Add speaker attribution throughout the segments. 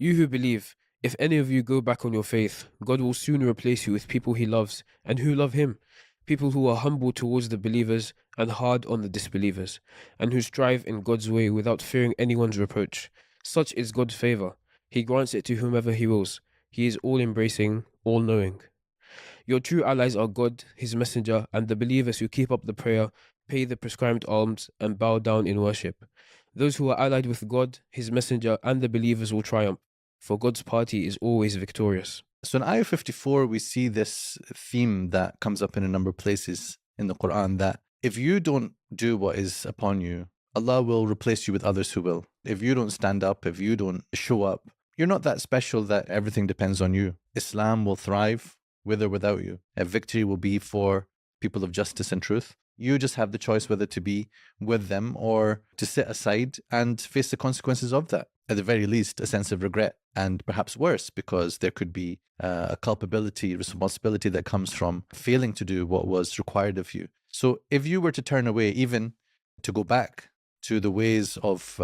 Speaker 1: You who believe, if any of you go back on your faith, God will soon replace you with people he loves and who love him, people who are humble towards the believers and hard on the disbelievers, and who strive in God's way without fearing anyone's reproach. Such is God's favor. He grants it to whomever he wills. He is all embracing, all knowing. Your true allies are God, his messenger, and the believers who keep up the prayer, pay the prescribed alms, and bow down in worship. Those who are allied with God, his messenger, and the believers will triumph, for God's party is always victorious.
Speaker 2: So in Ayah 54, we see this theme that comes up in a number of places in the Quran, that if you don't do what is upon you, Allah will replace you with others who will. If you don't stand up, if you don't show up, you're not that special that everything depends on you. Islam will thrive with or without you. A victory will be for people of justice and truth. You just have the choice whether to be with them or to sit aside and face the consequences of that. At the very least, a sense of regret, and perhaps worse, because there could be a culpability, responsibility that comes from failing to do what was required of you. So if you were to turn away, even to go back to the ways of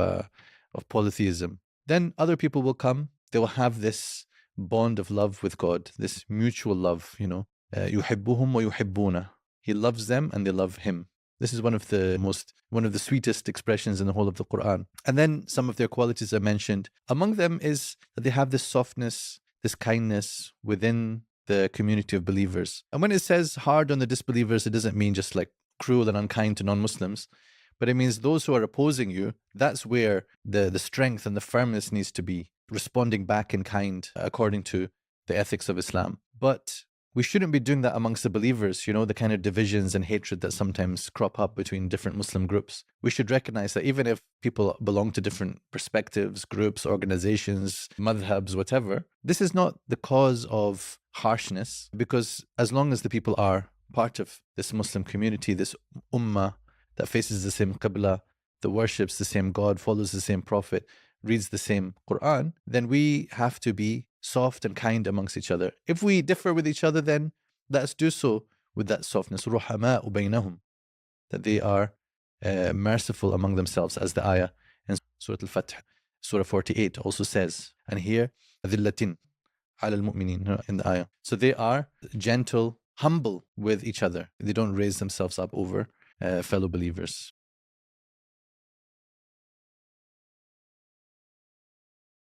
Speaker 2: polytheism, then other people will come. They will have this bond of love with God, this mutual love, يُحِبُّهُمْ وَيُحِبُّونَ. He loves them and they love him. This is one of the sweetest expressions in the whole of the Quran. And then some of their qualities are mentioned. Among them is that they have this softness, this kindness within the community of believers. And when it says hard on the disbelievers, it doesn't mean just like cruel and unkind to non-Muslims, but it means those who are opposing you. That's where the strength and the firmness needs to be, responding back in kind according to the ethics of Islam. But we shouldn't be doing that amongst the believers, the kind of divisions and hatred that sometimes crop up between different Muslim groups. We should recognize that even if people belong to different perspectives, groups, organizations, madhabs, whatever, this is not the cause of harshness, because as long as the people are part of this Muslim community, this ummah that faces the same qibla, that worships the same God, follows the same prophet, reads the same Quran, then we have to be soft and kind amongst each other. If we differ with each other, then let's do so with that softness. رُحَمَاءُ بَيْنَهُمْ, that they are merciful among themselves, as the ayah in Surah Al-Fath, Surah 48 also says. And here, أَذِلَّةٍ عَلَى الْمُؤْمِنِينَ, in the ayah. So they are gentle, humble with each other. They don't raise themselves up over fellow believers.